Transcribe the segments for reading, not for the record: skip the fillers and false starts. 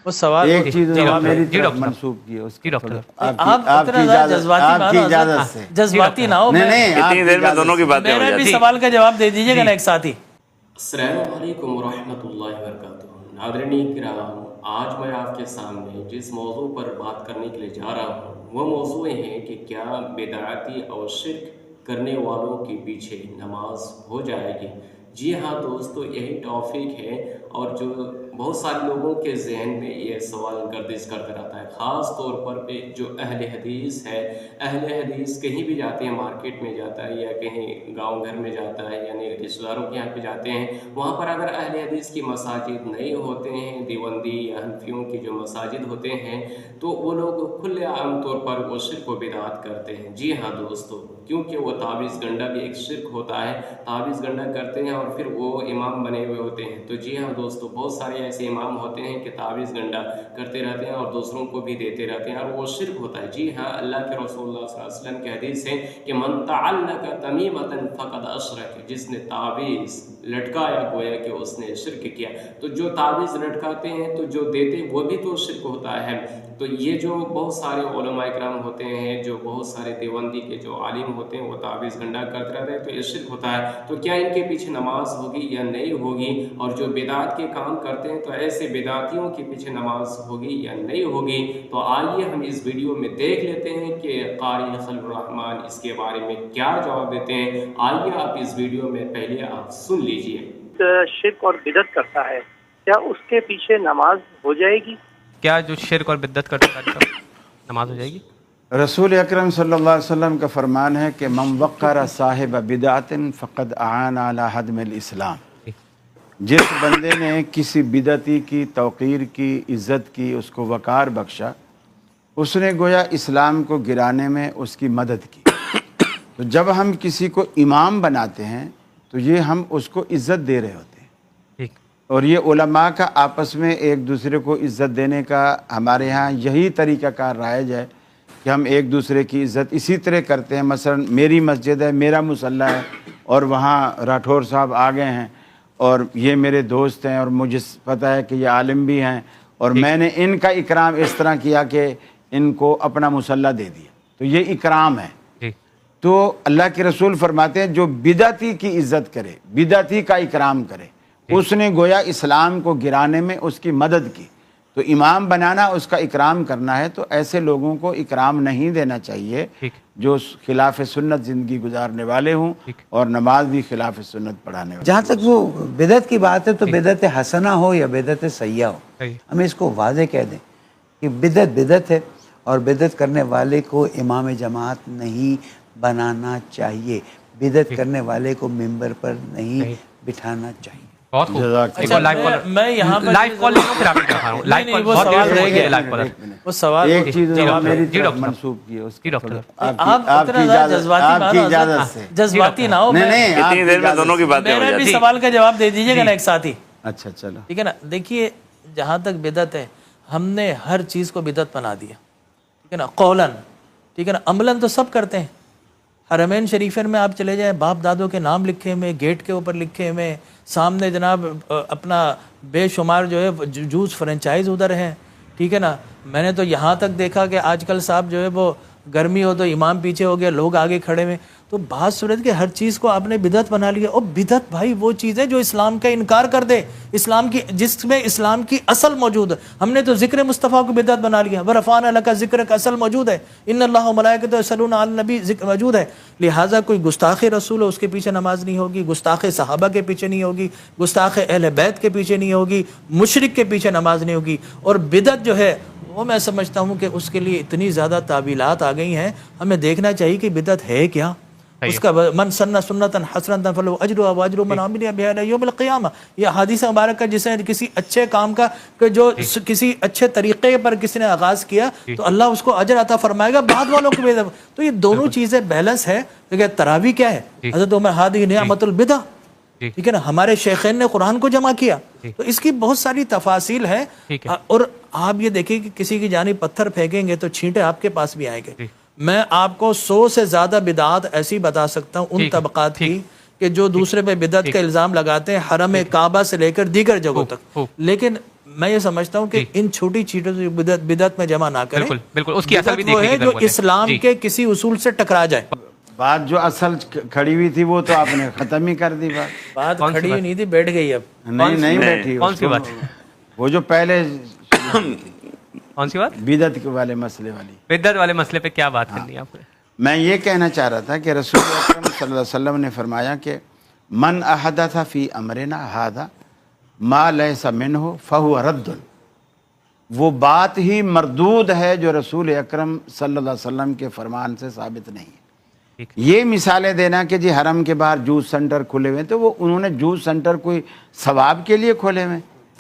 وہ سوال ایک چیز میری طرف منسوب کی ہے اس کی آپ جذباتی نہ ہو. اتنی دیر میں دونوں کی باتیں ہو میرا بھی جاتی. سوال کا جواب دے دیجیے گا نا ایک ساتھ ہی. السلام علیکم ورحمۃ اللہ وبرکاتہ. ناظرین کرام، آج میں آپ کے سامنے جس موضوع پر بات کرنے کے لیے جا رہا ہوں وہ موضوع ہے کہ کیا بدعتی اور شرک کرنے والوں کے پیچھے نماز ہو جائے گی. جی ہاں دوستو، یہی ٹاپک ہے اور جو بہت سارے لوگوں کے ذہن میں یہ سوال گردش کرتا رہتا ہے، خاص طور پر پہ جو اہل حدیث ہے. اہل حدیث کہیں بھی جاتے ہیں، مارکیٹ میں جاتا ہے یا کہیں گاؤں گھر میں جاتا ہے، یعنی رشتہ داروں کے یہاں پہ جاتے ہیں، وہاں پر اگر اہل حدیث کی مساجد نہیں ہوتے ہیں، دیوبندی یا حنفیوں کی جو مساجد ہوتے ہیں، تو وہ لوگ کھلے عام طور پر وہ شرک و بدعات کرتے ہیں. جی ہاں دوستو، کیونکہ وہ تعویذ گنڈا بھی ایک شرک ہوتا ہے. تعویذ گنڈا کرتے ہیں اور پھر وہ امام بنے ہوئے ہوتے ہیں. تو جی ہاں دوستو، بہت سارے ایسے امام ہوتے ہیں کہ تعویذ گنڈا کرتے رہتے ہیں اور دوسروں کو بھی دیتے رہتے ہیں، اور وہ شرک ہوتا ہے. جی ہاں، اللہ کے رسول اللہ صلی اللہ علیہ وسلم کی حدیث ہے کہ من تعلق تمیمۃ فقد اشرک، جس نے تعویذ لٹکایا گویا کہ اس نے شرک کیا. تو جو تعویذ لٹکاتے ہیں تو جو دیتے وہ بھی تو شرک ہوتا ہے. تو یہ جو بہت سارے علماء کرام ہوتے ہیں، جو بہت سارے دیوبندی کے جو عالم ہوتے ہیں، وہ تعویذ گنڈا کرتے رہتے ہیں، تو یہ شرک ہوتا ہے. تو کیا ان کے پیچھے نماز ہوگی یا نہیں ہوگی؟ اور جو بدعات کے کام کرتے ہیں تو ایسے بدعاتیوں کے پیچھے نماز ہوگی یا نہیں ہوگی؟ تو آئیے ہم اس ویڈیو میں دیکھ لیتے ہیں کہ قاری خلیل الرحمن اس کے بارے میں کیا جواب دیتے ہیں. آئیے آپ اس ویڈیو میں پہلے آپ سن لیجئے. شرک اور بدعت کرتا ہے، کیا اس کے پیچھے نماز ہو جائے گی؟ کیا جو شرک اور بدعت کرتا ہے نماز ہو جائے گی؟ رسول اکرم صلی اللہ علیہ وسلم کا فرمان ہے کہ من وقر صاحب بدعت فقد اعان علی ہدم الاسلام. جس بندے نے کسی بدعتی کی توقیر کی، عزت کی، اس کو وقار بخشا، اس نے گویا اسلام کو گرانے میں اس کی مدد کی. تو جب ہم کسی کو امام بناتے ہیں تو یہ ہم اس کو عزت دے رہے ہوتے ہیں. اور یہ علماء کا آپس میں ایک دوسرے کو عزت دینے کا ہمارے ہاں یہی طریقہ کار رائج ہے کہ ہم ایک دوسرے کی عزت اسی طرح کرتے ہیں. مثلا میری مسجد ہے، میرا مصلی ہے، اور وہاں راٹھور صاحب آ گئے ہیں اور یہ میرے دوست ہیں اور مجھے پتہ ہے کہ یہ عالم بھی ہیں، اور میں نے ان کا اکرام اس طرح کیا کہ ان کو اپنا مصلی دے دیا، تو یہ اکرام ہے. تو اللہ کے رسول فرماتے ہیں جو بدعتی کی عزت کرے، بدعتی کا اکرام کرے، اس نے گویا اسلام کو گرانے میں اس کی مدد کی. تو امام بنانا اس کا اکرام کرنا ہے. تو ایسے لوگوں کو اکرام نہیں دینا چاہیے جو خلاف سنت زندگی گزارنے والے ہوں اور نماز بھی خلاف سنت پڑھانے والے. جہاں تک وہ بدعت کی بات ہے تو بدعت حسنہ ہو یا بدعت سیئہ ہو، ہمیں اس کو واضح کہہ دیں کہ بدعت بدعت ہے، اور بدعت کرنے والے کو امام جماعت نہیں بنانا چاہیے، بدعت کرنے والے کو ممبر پر نہیں بٹھانا چاہیے. بہت خوب. میں یہاں پر لائیو کال کو پھر آپ کو دکھا رہا ہوں. لائیو کال بہت دیر سے ہو گئی ہے. لائیو کال وہ سوال ایک چیز میری طرف منسوب کی ہے اس کی. آپ جذباتی نہ ہو. اتنی دیر میں دونوں کی باتیں ہو میرا جاتی. بھی سوال کا جواب دے دیجیے گا نا ایک ساتھ ہی. اچھا چلو ٹھیک ہے نا. دیکھیے، جہاں تک بدعت ہے، ہم نے ہر چیز کو بدعت بنا دیا. ٹھیک ہے نا، قولاً، ٹھیک ہے نا، عملاً تو سب کرتے ہیں. حرمین شریفین میں آپ چلے جائیں، باپ دادوں کے نام لکھے ہوئے، گیٹ کے اوپر لکھے ہوئے، سامنے جناب اپنا بے شمار جو ہے جوس فرنچائز ادھر ہیں. ٹھیک ہے نا. میں نے تو یہاں تک دیکھا کہ آج کل صاحب جو ہے وہ گرمی ہو تو امام پیچھے ہو گیا، لوگ آگے کھڑے ہوئے. تو بات صورت کہ ہر چیز کو آپ نے بدعت بنا لیا. اور بدعت بھائی وہ چیز ہے جو اسلام کا انکار کر دے، اسلام کی، جس میں اسلام کی اصل موجود ہے. ہم نے تو ذکر مصطفیٰ کو بدعت بنا لیا. ورفعنا لک ذکر کا اصل موجود ہے، ان اللہ و ملائکتہ یصلون علی النبی ذکر موجود ہے. لہٰذا کوئی گستاخ رسول ہو اس کے پیچھے نماز نہیں ہوگی، گستاخ صحابہ کے پیچھے نہیں ہوگی، گستاخ اہل بیت کے پیچھے نہیں ہوگی، مشرک کے پیچھے نماز نہیں ہوگی. اور بدعت جو ہے وہ میں سمجھتا ہوں کہ اس کے لیے اتنی زیادہ تعویلات آ گئی ہیں. ہمیں دیکھنا چاہیے کہ بدعت ہے کیا. اس کا من سن سنتا حسنتا فلہ اجرها واجر من عمل بها الى یوم القیامہ. یہ حدیث مبارک کا جسے کسی اچھے کام کا جو کسی اچھے طریقے پر کسی نے آغاز کیا تو اللہ اس کو اجر عطا فرمائے گا، بعد والوں کو بھی. تو یہ دونوں چیزیں بیلنس ہے. تراویح کیا ہے؟ حضرت عمر ہادی نعمت البدع. ٹھیک ہے نا. ہمارے شیخین نے قرآن کو جمع کیا. تو اس کی بہت ساری تفاصیل ہے. اور آپ یہ دیکھیں کہ کسی کی جانب پتھر پھینکیں گے تو چھینٹے آپ کے پاس بھی آئیں گے. میں آپ کو 100 سے زیادہ بدعات ایسی بتا سکتا ہوں ان طبقات کی کہ جو دوسرے پہ بدعت کا الزام لگاتے ہیں، حرم کعبہ سے لے کر دیگر جگہوں تک. لیکن میں یہ سمجھتا ہوں کہ ان چھوٹی چیزوں سے بدعت میں جمع نہ کریں. بالکل اس کی اصل بھی بدعت وہ دیکھنے ہے کی جو ضرورت ہے. اسلام کے کسی اصول سے ٹکرا جائے. بات جو اصل کھڑی ہوئی تھی وہ تو آپ نے ختم ہی کر دی. بات کھڑی ہوئی نہیں تھی, بیٹھ گئی. اب نہیں بیٹھی. کون سی بات؟ وہ جو پہلے کون سی بات؟ بدعت والے مسئلے والی. بدعت والے مسئلے پہ کیا بات کرنی ہے آپ نے؟ میں یہ کہنا چاہ رہا تھا کہ رسول اکرم صلی اللہ علیہ وسلم نے فرمایا کہ من احدث فی امرنا ھذا ما لیس منہ فہو رد. وہ بات ہی مردود ہے جو رسول اکرم صلی اللہ علیہ وسلم کے فرمان سے ثابت نہیں ہے. یہ مثالیں دینا کہ جی حرم کے باہر جوس سینٹر کھلے ہوئے تو وہ انہوں نے جوس سینٹر کوئی ثواب کے لیے کھولے ہوئے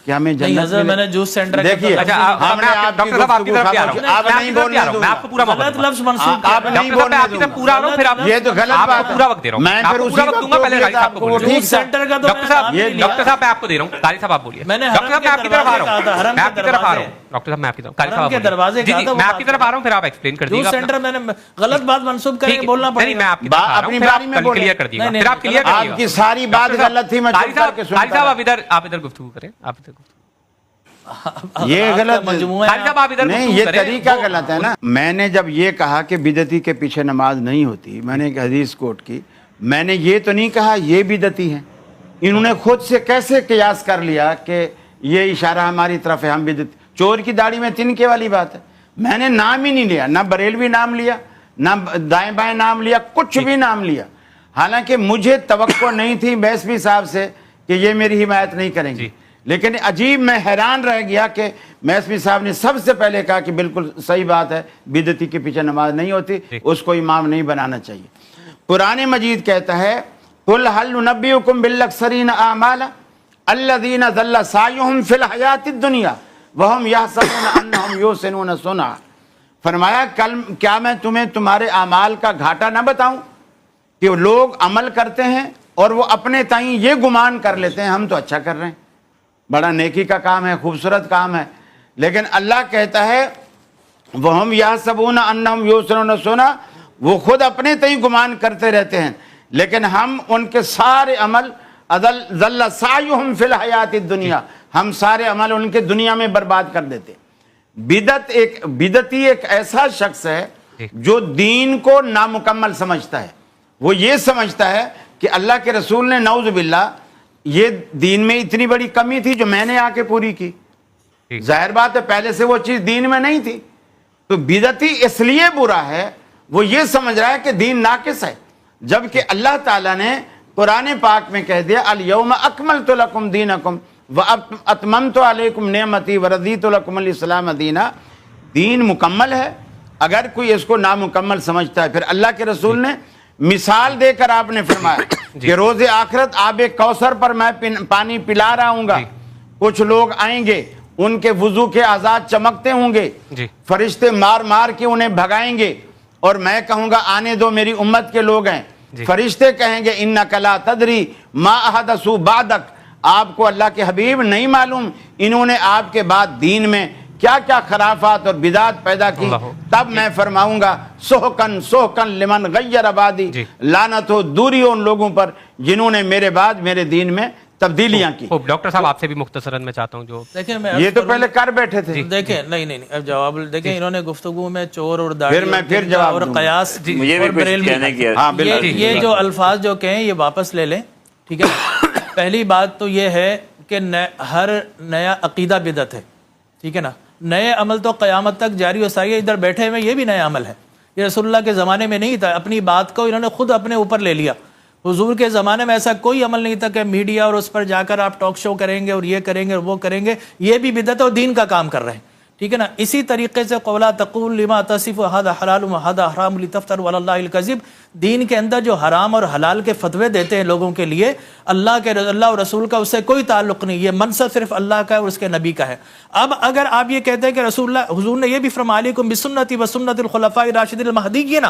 کہ ہمیں جنت ملے. میں نے جوس سینٹر دیکھیے ہم نے آپ کی آپ نہیں بولنے دوں گا. آپ کو پورا غلط لفظ منسوخ آپ نہیں بولنے دوں گا. پورا رہا ہوں پھر آپ یہ تو غلط بات ہے. پورا وقت دے رہا ہوں. میں پھر اسی وقت دوں گا. پہلے آپ کو وہ ٹھیک سینٹر کا تو ڈاکٹر صاحب میں آپ کو دے رہا ہوں. قاری صاحب آپ بولیے. میں نے ڈاکٹر صاحب میں آپ کی طرف آ رہا ہوں. میں آپ کی طرف آ رہا ہوں. ڈاکٹر صاحب میں آپ کی طرف. قاری صاحب کے دروازے جی میں آپ کی طرف آ رہا ہوں. پھر آپ ایکسپلین کر دیجیے. جوس سینٹر میں نے غلط بات منسوخ کر کے بولنا پڑے. نہیں میں آپ کی طرف آ رہا ہوں. پھر آپ کلیئر کر دیجیے. پھر آپ کلیئر کر دیجیے. آپ کی ساری بات غلط تھی. میں چپ کر کے سنتا قاری صاحب آپ ادھر گفتگو کریں. آپ ادھر گفتگو. یہ غلط نہیں, نہیں, یہ طریقہ غلط ہے نا. میں نے جب یہ کہا کہ بدعتی کے پیچھے نماز نہیں ہوتی, میں نے ایک حدیث کوٹ کی. میں نے یہ تو نہیں کہا یہ بدعتی ہیں. انہوں نے خود سے کیسے قیاس کر لیا کہ یہ اشارہ ہماری طرف ہے, ہم بدعتی. چور کی داڑھی میں تنکے والی بات ہے. میں نے نام ہی نہیں لیا, نہ بریلوی نام لیا, نہ دائیں بائیں نام لیا, کچھ بھی نام لیا. حالانکہ مجھے توقع نہیں تھی بیسوی صاحب سے کہ یہ میری حمایت نہیں کریں گے. لیکن عجیب میں حیران رہ گیا کہ میسمی صاحب نے سب سے پہلے کہا کہ بالکل صحیح بات ہے, بدعتی کے پیچھے نماز نہیں ہوتی, اس کو امام نہیں بنانا چاہیے. قرآن مجید کہتا ہے قُلْ هَلْ نُنَبِّئُكُمْ بِالْأَخْسَرِينَ أَعْمَالًا الَّذِينَ ضَلَّ سَعْيُهُمْ فِي الْحَيَاةِ الدُّنْيَا وَهُمْ يَحْسَبُونَ أَنَّهُمْ يُحْسِنُونَ صُنْعًا. فرمایا کیا میں تمہیں تمہارے اعمال کا گھاٹا نہ بتاؤں کہ لوگ عمل کرتے ہیں اور وہ اپنے تائیں یہ گمان کر لیتے ہیں ہم تو اچھا کر رہے ہیں, بڑا نیکی کا کام ہے, خوبصورت کام ہے. لیکن اللہ کہتا ہے وَهُمْ يَحْسَبُونَ أَنَّهُمْ يُحْسِنُونَ صُنْعًا, وہ خود اپنے تئیں گمان کرتے رہتے ہیں لیکن ہم ان کے سارے عمل ضَلَّ سَعْيُهُمْ فِي الْحَيَاةِ الدُّنْيَا, ہم سارے عمل ان کے دنیا میں برباد کر دیتے. بدعتی ایک ایسا شخص ہے جو دین کو نامکمل سمجھتا ہے. وہ یہ سمجھتا ہے کہ اللہ کے رسول نے نعوذ باللہ یہ دین میں اتنی بڑی کمی تھی جو میں نے آ کے پوری کی. ظاہر بات ہے پہلے سے وہ چیز دین میں نہیں تھی. تو بدعتی اس لیے برا ہے, وہ یہ سمجھ رہا ہے کہ دین ناقص ہے, جبکہ اللہ تعالیٰ نے قرآن پاک میں کہہ دیا الیوم اکملت لکم دینکم واتممت علیکم نعمتی ورضیت لکم الاسلام دینا. دین مکمل ہے. اگر کوئی اس کو نامکمل سمجھتا ہے, پھر اللہ کے رسول نے مثال دے کر آپ نے فرمایا کہ روز آخرت آب کوثر پر میں پانی پلا رہا ہوں گا. کچھ لوگ آئیں گے, ان کے وضو کے آزاد چمکتے ہوں گے, فرشتے مار مار کے انہیں بھگائیں گے اور میں کہوں گا آنے دو میری امت کے لوگ ہیں. فرشتے کہیں گے انک لا تدری ما احدثوا بعدک, آپ کو اللہ کے حبیب نہیں معلوم انہوں نے آپ کے بعد دین میں کیا کیا خرافات اور بدعات پیدا کی. تب میں فرماؤں گا سحقن سحقن لمن غیر عبادی, لعنت ہو دوری ہو ان لوگوں پر جنہوں نے میرے بعد میرے دین میں تبدیلیاں کی. ڈاکٹر صاحب آپ سے بھی مختصراً میں چاہتا ہوں جو دیکھیں یہ تو پہلے کر بیٹھے تھے. دیکھیں نہیں اب جواب دیکھیں. انہوں نے گفتگو میں چور اور داڑھی اور قیاس اور بریلوی یہ جو الفاظ جو کہیں یہ واپس لے لیں, ٹھیک ہے. پہلی بات تو یہ ہے کہ ہر نیا عقیدہ بدعت ہے, ٹھیک ہے نا. نئے عمل تو قیامت تک جاری و ساری ہے. ادھر بیٹھے ہوئے یہ بھی نیا عمل ہے, یہ رسول اللہ کے زمانے میں نہیں تھا. اپنی بات کو انہوں نے خود اپنے اوپر لے لیا. حضور کے زمانے میں ایسا کوئی عمل نہیں تھا کہ میڈیا اور اس پر جا کر آپ ٹاک شو کریں گے اور یہ کریں گے اور وہ کریں گے. یہ بھی بدعت اور دین کا کام کر رہے ہیں, ٹھیک ہے نا. اسی طریقے سے قولا تقول لما تصف هذا حلال وهذا حرام لتفتروا على الله الكذب, دین کے اندر جو حرام اور حلال کے فتوے دیتے ہیں لوگوں کے لیے, اللہ اور رسول کا اس سے کوئی تعلق نہیں. یہ منصب صرف اللہ کا ہے اور اس کے نبی کا ہے. اب اگر آپ یہ کہتے ہیں کہ حضور نے یہ بھی فرمایا علیکم بسنتی وسنت الخلفاء الراشدین المہدیین,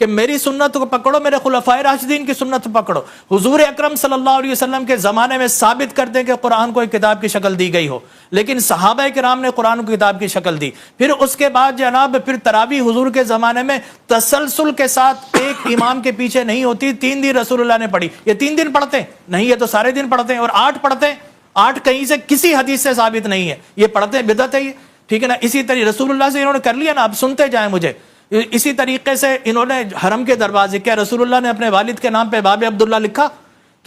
کہ میری سنت کو پکڑو, میرے خلفاء راشدین کی سنت پکڑو. حضور اکرم صلی اللہ علیہ وسلم کے زمانے میں ثابت کرتے ہیں کہ قرآن کو ایک کتاب کی شکل دی گئی ہو, لیکن صحابہ کرام نے قرآن کو کتاب کی شکل دی. پھر اس کے بعد جناب پھر تراویح حضور کے زمانے میں تسلسل کے ساتھ ایک امام کے پیچھے نہیں ہوتی. 3 دن رسول اللہ نے پڑھی. یہ 3 دن پڑھتے نہیں, یہ تو سارے دن پڑھتے ہیں. اور 8 پڑھتے ہیں, 8 کہیں سے کسی حدیث سے ثابت نہیں ہے. یہ پڑھتے ہیں بدعت ہے یہ, ٹھیک ہے نا. اسی طریقے رسول اللہ سے انہوں نے کر لیا نا, اب سنتے جائیں مجھے. اسی طریقے سے انہوں نے حرم کے دروازے, کیا رسول اللہ نے اپنے والد کے نام پہ باب عبداللہ لکھا؟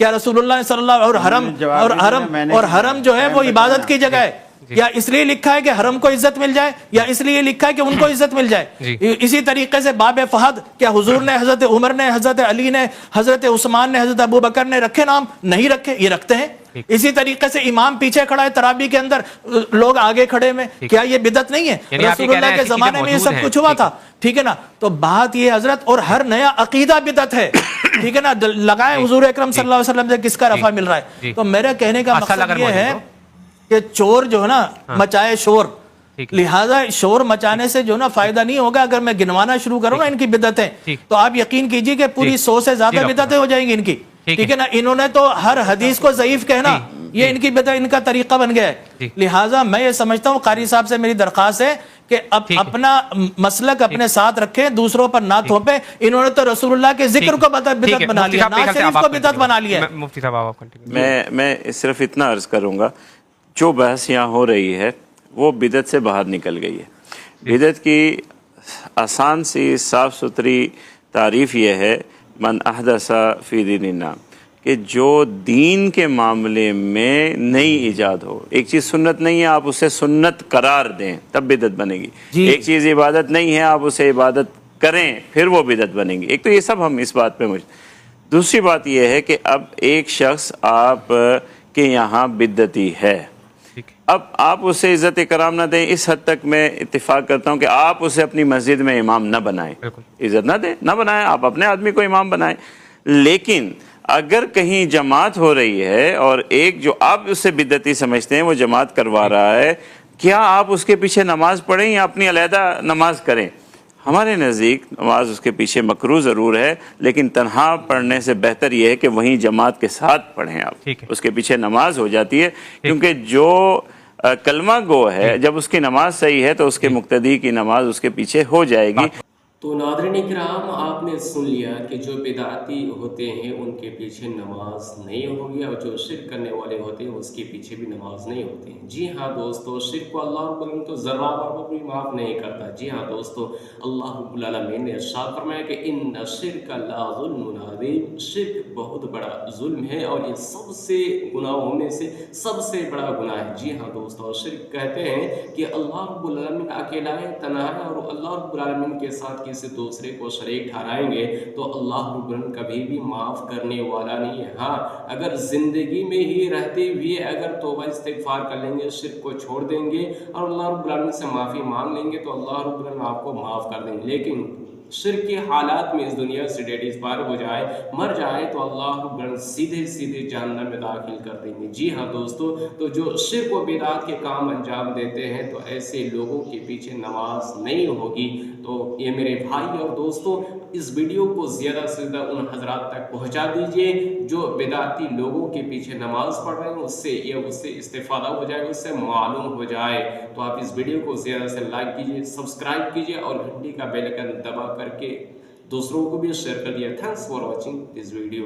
کیا رسول اللہ صلی اللہ اور حرم جو ہے وہ عبادت کی جگہ ہے, یا اس لیے لکھا ہے کہ حرم کو عزت مل جائے, یا اس لیے لکھا ہے کہ ان کو عزت مل جائے؟ اسی طریقے سے باب فہد, کیا حضور نے, حضرت عمر نے, حضرت علی نے, حضرت عثمان نے, حضرت ابو بکر نے رکھے نام؟ نہیں رکھے, یہ رکھتے ہیں. اسی طریقے سے امام پیچھے کھڑا ہے تراویح کے اندر, لوگ آگے کھڑے میں, کیا یہ بدعت نہیں ہے؟ رسول اللہ کے زمانے میں یہ سب کچھ ہوا تھا, ٹھیک ہے نا. تو بات یہ حضرت, اور ہر نیا عقیدہ بدعت ہے, ٹھیک ہے نا. لگائیں حضور اکرم صلی اللہ علیہ وسلم سے کس کا رفع مل رہا ہے. تو میرے کہنے کا مقصد یہ ہے کہ چور جو ہے نا مچائے شور, لہذا شور مچانے سے جو نا فائدہ نہیں ہوگا. اگر میں گنوانا شروع کروں نا ان کی بدعتیں, تو آپ یقین کیجئے کہ پوری 100 سے زیادہ بدعتیں ہو جائیں گی ان کی, ٹھیک ہے نا. انہوں نے تو ہر حدیث کو ضعیف کہنا, یہ ان کی بدعت, ان کا طریقہ بن گیا ہے. لہٰذا میں یہ سمجھتا ہوں, قاری صاحب سے میری درخواست ہے کہ اب اپنا مسلک اپنے ساتھ رکھیں, دوسروں پر نہ تھوپیں. انہوں نے تو رسول اللہ کے ذکر کو بدعت بنا لیا, ناز شریف کو بدعت بنا لیا. مفتی صاحب آپ میں صرف اتنا عرض کروں گا, جو بحث یہاں ہو رہی ہے وہ بدعت سے باہر نکل گئی ہے. بدعت کی آسان سی صاف ستھری تعریف یہ ہے, من احدث فی دیننا, کہ جو دین کے معاملے میں نئی ایجاد ہو. ایک چیز سنت نہیں ہے, آپ اسے سنت قرار دیں تب بدعت بنے گی. ایک چیز عبادت نہیں ہے, آپ اسے عبادت کریں پھر وہ بدعت بنے گی. ایک تو یہ سب ہم اس بات پہ دوسری بات یہ ہے کہ اب ایک شخص آپ کے یہاں بدعتی ہے, اب آپ اسے عزت کرام نہ دیں. اس حد تک میں اتفاق کرتا ہوں کہ آپ اسے اپنی مسجد میں امام نہ بنائیں, عزت نہ دیں, نہ بنائیں, آپ اپنے آدمی کو امام بنائیں. لیکن اگر کہیں جماعت ہو رہی ہے اور ایک جو آپ اسے بدعتی سمجھتے ہیں وہ جماعت کروا رہا ہے, کیا آپ اس کے پیچھے نماز پڑھیں یا اپنی علیحدہ نماز کریں؟ ہمارے نزدیک نماز اس کے پیچھے مکروہ ضرور ہے, لیکن تنہا پڑھنے سے بہتر یہ ہے کہ وہیں جماعت کے ساتھ پڑھیں. آپ اس کے پیچھے نماز ہو جاتی ہے, کیونکہ جو کلمہ گو ہے جب اس کی نماز صحیح ہے تو اس کے مقتدی کی نماز اس کے پیچھے ہو جائے گی. تو ناظرین کرام, آپ نے سن لیا کہ جو بدعتی ہوتے ہیں ان کے پیچھے نماز نہیں ہوگی, اور جو شرک کرنے والے ہوتے ہیں اس کے پیچھے بھی نماز نہیں ہوتی. جی ہاں دوستو, شرک کو اللہ رب العالمین تو ذرہ برابر بھی معاف نہیں کرتا. جی ہاں دوستو, اللہ رب العالمین نے ارشاد فرمایا کہ ان الشرک لظلم عظیم, شرک بہت بڑا ظلم ہے اور یہ سب سے گناہوں میں سے سب سے بڑا گناہ ہے. جی ہاں دوستو, شرک کہتے ہیں کہ اللہ رب العالمین اکیلا ہے, تنہا ہے, اور اللہ رب العالمین کے ساتھ کسی دوسرے کو شریک ٹھہرائیں گے تو اللہ رب العالمین کبھی بھی معاف کرنے والا نہیں ہے. ہاں, اگر زندگی میں ہی رہتے ہوئے اگر توبہ استغفار کر لیں گے, شرک کو چھوڑ دیں گے اور اللہ رب العالمین سے معافی مانگ لیں گے تو اللہ رب العالمین آپ کو معاف کر دیں گے. لیکن شرک کے حالات میں اس دنیا سے ڈیٹ ایکسپائر ہو جائے, مر جائے, تو اللہ رب العالمین سیدھے جہنم میں داخل کر دیں گے. جی ہاں دوستو, تو جو شرک و بدعات کے کام انجام دیتے ہیں تو ایسے لوگوں کے پیچھے نماز نہیں ہوگی. تو یہ میرے بھائی اور دوستو, اس ویڈیو کو زیادہ سے زیادہ ان حضرات تک پہنچا دیجئے جو بدعتی لوگوں کے پیچھے نماز پڑھ رہے ہیں, اس سے استفادہ ہو جائے, اس سے معلوم ہو جائے. تو آپ اس ویڈیو کو زیادہ سے لائک کیجئے, سبسکرائب کیجئے اور گھنٹی کا بیل آئکن دبا کر کے دوسروں کو بھی شیئر کر دیا. Thanks for watching this video.